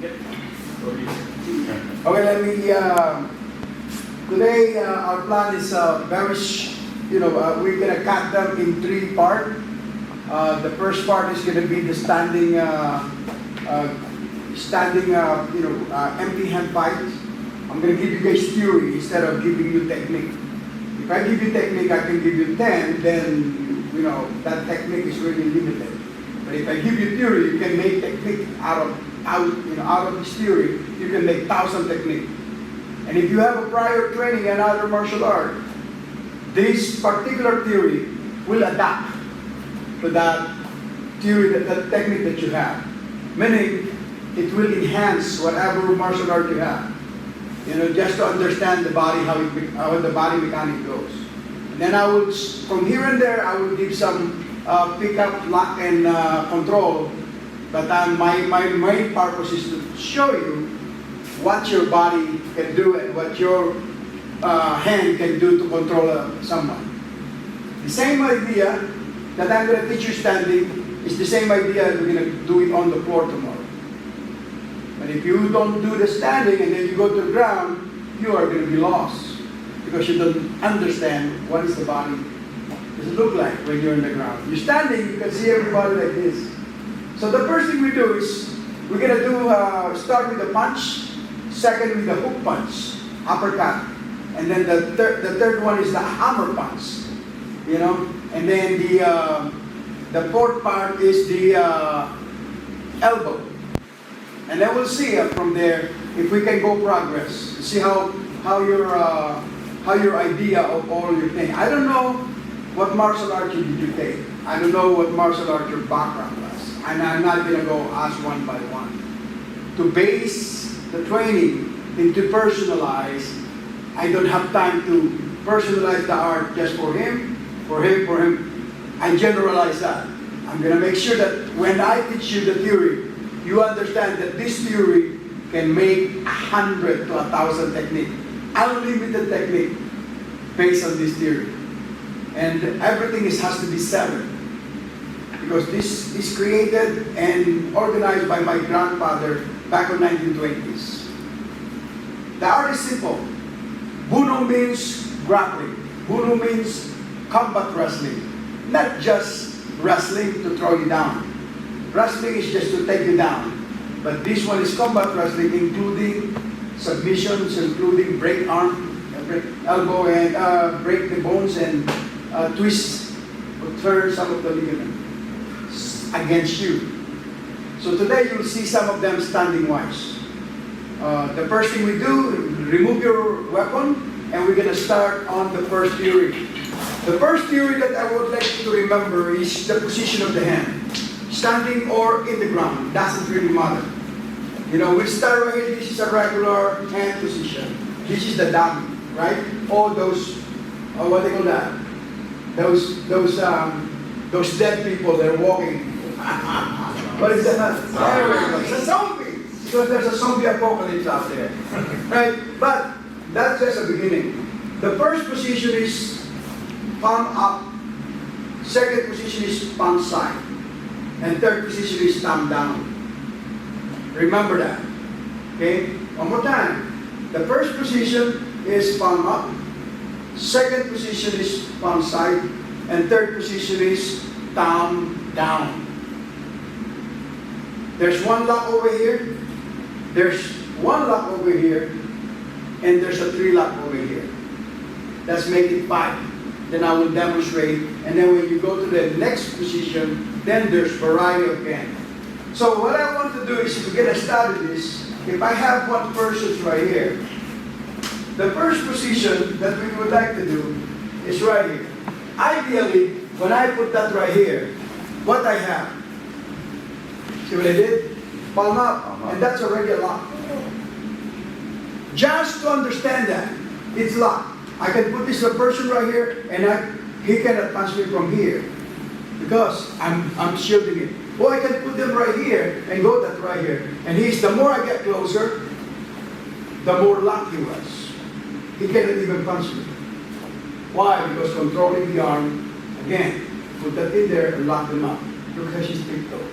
Okay, let me, today our plan is very, we're going to cut them in 3 parts. The first part is going to be the standing, empty hand fight. I'm going to give you guys theory instead of giving you technique. If I give you technique, I can give you 10, then, that technique is really limited. But if I give you theory, you can make technique out of this theory, you can make 1,000 technique. And if you have a prior training in other martial art, this particular theory will adapt to that theory, that technique that you have. Meaning, it will enhance whatever martial art you have. Just to understand the body, how the body mechanic goes. And then I will, from here and there, I will give some pick up, lock, and control. But my main purpose is to show you what your body can do and what your hand can do to control someone. The same idea that I'm going to teach you standing is the same idea we're going to do it on the floor tomorrow. But if you don't do the standing and then you go to the ground, you are going to be lost because you don't understand what is the body does it look like when you're in the ground. You're standing, you can see everybody like this. So the first thing we do is we're going to do start with the punch, second with the hook punch, uppercut, and then the third one is the hammer punch, and then the fourth part is the elbow. And then we'll see from there if we can go progress. See how your idea of all your thing. I don't know what martial art did you take. I don't know what martial art your background was. And I'm not going to go ask one by one. To base the training and to personalize, I don't have time to personalize the art just for him. I generalize that. I'm going to make sure that when I teach you the theory, you understand that this theory can make 100 to 1,000 technique, unlimited technique based on this theory. And everything has to be 7. Because this is created and organized by my grandfather back in the 1920s. The art is simple. Buno means grappling. Buno means combat wrestling. Not just wrestling to throw you down. Wrestling is just to take you down. But this one is combat wrestling, including submissions, including break arm, break elbow, and break the bones and twist or turn some of the ligaments against you. So today you'll see some of them standing wise. The first thing we do, remove your weapon, and we're going to start on the first theory. The first theory that I would like you to remember is the position of the hand. Standing or in the ground, doesn't really matter. We start right here, this is a regular hand position. This is the dummy, right? All those, what do they call that? Those dead people, they're walking. What is that? It's a zombie. Because there's a zombie apocalypse out there. Right? But that's just a beginning. The first position is palm up. Second position is palm side. And third position is thumb down. Remember that. Okay? One more time. The first position is palm up. Second position is palm side. And third position is thumb down. There's one lock over here. There's one lock over here. And there's a 3 lock over here. Let's make it 5. Then I will demonstrate. And then when you go to the next position, then there's variety of hand. So what I want to do is, if we're going to study this, if I have one person right here, the first position that we would like to do is right here. Ideally, when I put that right here, what I have, see what I did? Palm up, and that's already a lock. Just to understand that, it's locked. I can put this person right here, and he cannot punch me from here because I'm shielding it. Or I can put them right here and go that right here. And the more I get closer, the more locked he was. He cannot even punch me. Why? Because controlling the arm, again, put that in there and lock them up. Look how she's big though.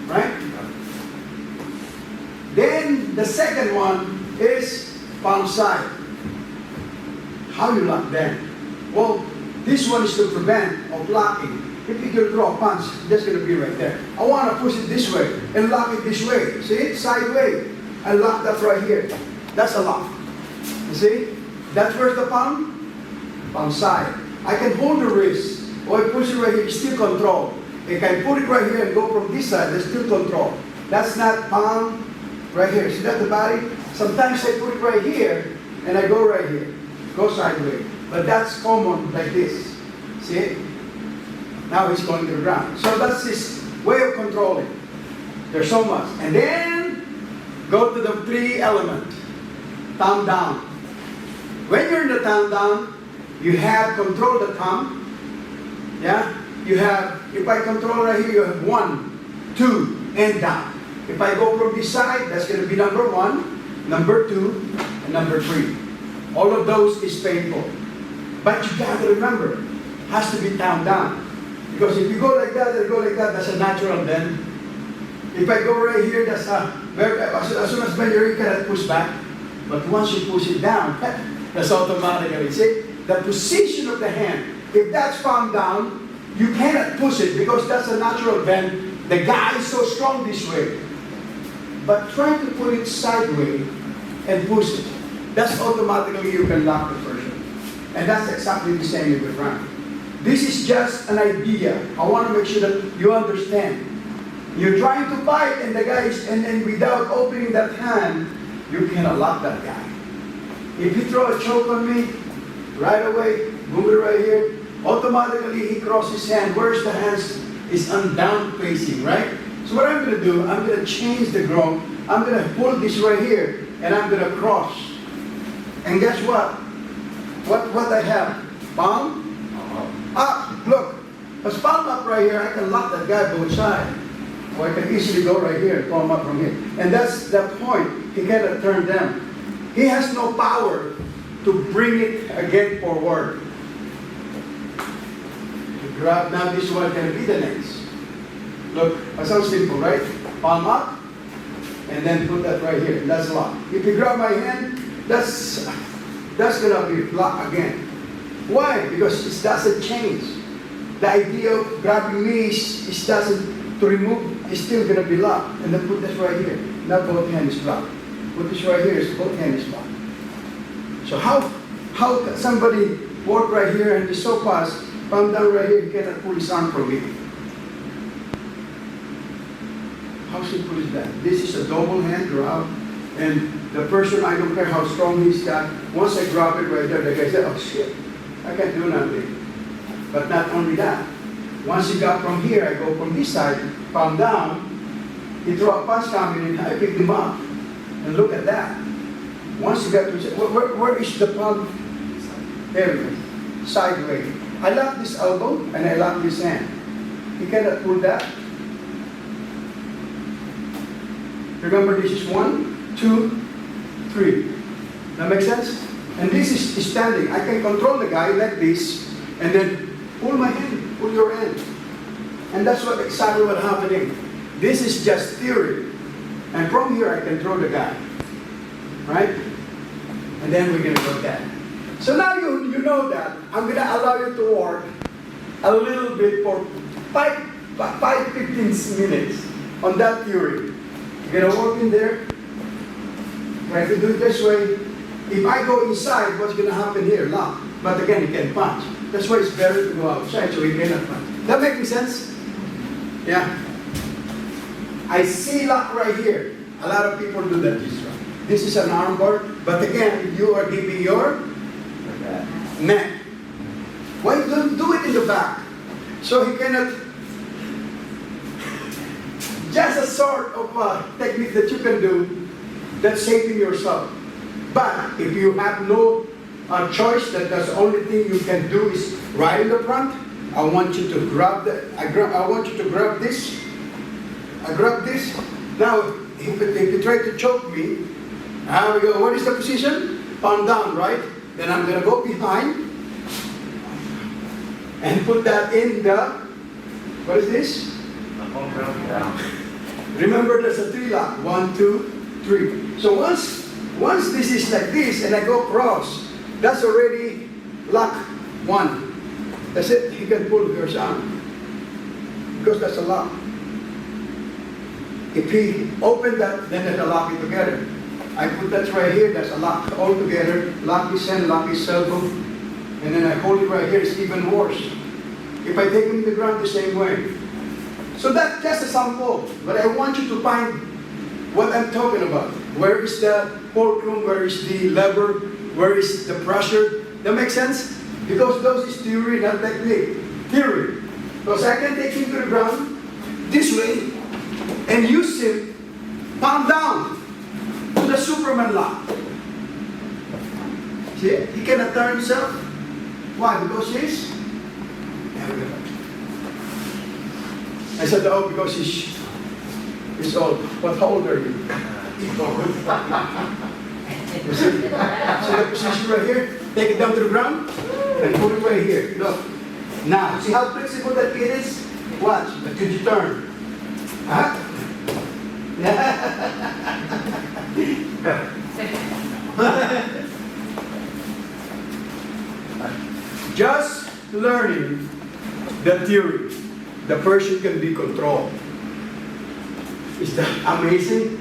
Right? Then the second one is palm side. How you lock them? Well, this one is to prevent of locking. If you can throw a punch, that's going to be right there. I want to push it this way and lock it this way. See? Sideways. I lock that right here. That's a lock. You see? That's where's the palm? Palm side. I can hold the wrist, or I push it right here, still control. If I put it right here and go from this side, there's still control. That's not palm right here. See that the body? Sometimes I put it right here, and I go right here. Go sideways. But that's common like this. See? Now he's going to the ground. So that's his way of controlling. There's so much. And then, go to the 3 element. Thumb down. When you're in the thumb down, you have control the thumb. Yeah? You have, if I control right here, you have 1, 2, and down. If I go from this side, that's going to be number 1, number 2, and number 3. All of those is painful. But you got to remember, it has to be thumb down. Because if you go like that and go like that, that's a natural bend. If I go right here, that's as soon as bend, you cannot push back. But once you push it down, that's automatically. See, the position of the hand, if that's palm down, you cannot push it because that's a natural bend. The guy is so strong this way. But try to put it sideways and push it. That's automatically you can lock the person. And that's exactly the same with the front. This is just an idea. I want to make sure that you understand. You're trying to fight and the guy is, and without opening that hand, you cannot lock that guy. If you throw a choke on me, right away, move it right here, automatically he crosses his hand. Where's the hands? Is on down facing, right? So what I'm going to do, I'm going to change the ground. I'm going to pull this right here, and I'm going to cross. And guess what? What I have? Palm? Up. Look. Because palm up right here, I can lock that guy both sides. Or I can easily go right here, palm up from here. And that's the point. He cannot turn down. He has no power to bring it again forward. You grab, now this one can be the next. Look, that sounds simple, right? Palm up, and then put that right here. That's lock. If you grab my hand, that's gonna be locked again. Why? Because it doesn't change. The idea of grabbing me is doesn't to remove. It's still gonna be locked. And then put this right here. Now both hands is locked. Put this right here. So both hands is locked. So how can somebody walk right here and be so fast, palm down right here, he cannot pull his arm from me? How simple is that? This is a double hand grab, and the person, I don't care how strong he's got, once I grab it right there, the guy said, oh shit, I can't do nothing. But not only that, once he got from here, I go from this side, palm down, he throw a punch coming in, I pick him up. And look at that. Once you got to, where is the palm? There we go. Sideways. I lock this elbow, and I lock this hand. He cannot pull that. Remember, this is 1, 2, 3. That makes sense? And this is standing. I can control the guy like this, and then pull my hand, pull your hand. And that's what exactly what's happening. This is just theory. And from here, I can throw the guy. Right? And then we're going to go that. So now you know that. I'm going to allow you to work a little bit for 15 minutes on that theory. You're going to work in there. Try to do it this way. If I go inside, what's going to happen here? Lock. But again, you can punch. That's why it's better to go outside so you cannot punch. That making sense? Yeah. I see lock right here. A lot of people do that this way. This is an arm bar. But again, you are giving your neck. Why don't do it in the back? So he cannot. Just a sort of technique that you can do that's saving yourself. But if you have no choice, that that's the only thing you can do is right in the front. I want you to grab I want you to grab this. I grab this. Now, if you try to choke me, we go. What is the position? Palm down, right? Then I'm gonna go behind and put that in the. What is this? Remember, there's a 3 lock. 1, 2, 3. So once this is like this and I go cross, that's already lock 1. That's it. You can pull yours out because that's a lock. If he opened that, then there's a lock it together. I put that right here, that's a lock all together. Lock his hand, lock his elbow, and then I hold it right here. It's even worse. If I take him to the ground the same way. So that's just a sample, but I want you to find what I'm talking about. Where is the fulcrum? Where is the lever? Where is the pressure? That makes sense? Because those is theory, not technique. Theory. Because I can take him to the ground this way and use him palm down to the Superman lock. See, he cannot turn himself. Why? Because he's. I said, oh, because he's old. But how old are you? You see the position right here? Take it down to the ground and put it right here. Look. Now, see how flexible that kid is? Watch. But could you turn? Huh? Just learning the theory, the person can be controlled. Is that amazing?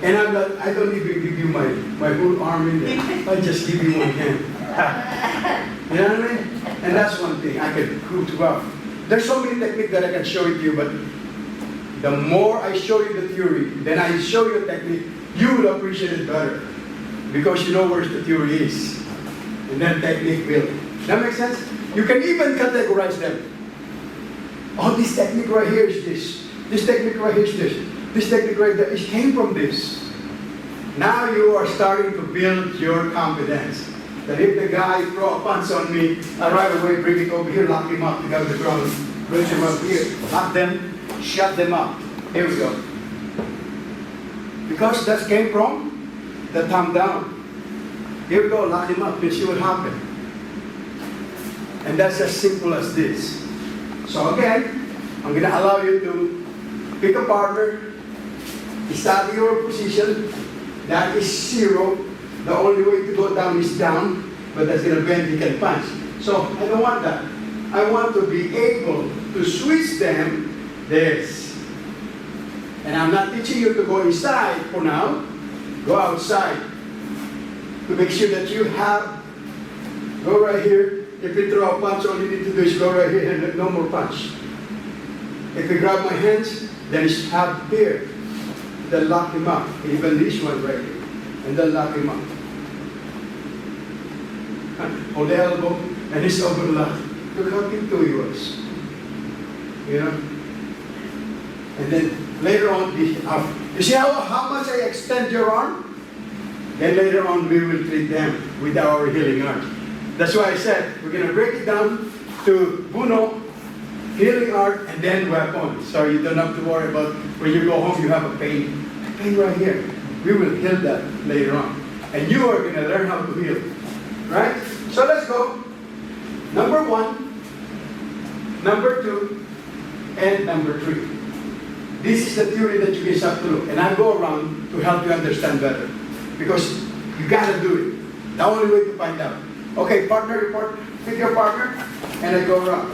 And I don't even give you my whole arm in there. I just give you one hand. You know what I mean? And that's one thing I can prove to God. There's so many techniques that I can show it to you, but the more I show you the theory, then I show you the technique, you will appreciate it better. Because you know where the theory is. And then technique will. That makes sense? You can even categorize them. Oh, this technique right here is this. This technique right here is this. This technique right there, it came from this. Now you are starting to build your confidence. That if the guy throw a punch on me, I right away bring it over here, lock him up, to go to the ground, bring him up here, lock them, shut them up. Here we go. Because that came from the thumb down. Here we go, lock him up, and see what happens. And that's as simple as this. So again, I'm going to allow you to pick a partner, study your position. That is 0. The only way to go down is down, but that's going to bend, you can punch. So I don't want that. I want to be able to switch them this. And I'm not teaching you to go inside for now. Go outside. To make sure that you have, go right here. If you throw a punch, all you need to do is go right here and no more punch. If you grab my hands, then it's have here. Then lock him up. Even this one right here. And then lock him up. Hold the elbow and it's overlocked. Look how cute he was. You know? And then later on, you see how much I extend your arm? Then later on, we will treat them with our healing art. That's why I said, we're going to break it down to Puno, healing art, and then weapons. So you don't have to worry about when you go home, you have a pain. A pain right here. We will heal that later on. And you are going to learn how to heal. Right? So let's go. Number 1, number 2, and number 3. This is the theory that you guys have to look. And I go around to help you understand better. Because you got to do it. The only way to find out. Okay, partner, report with your partner. And I go around.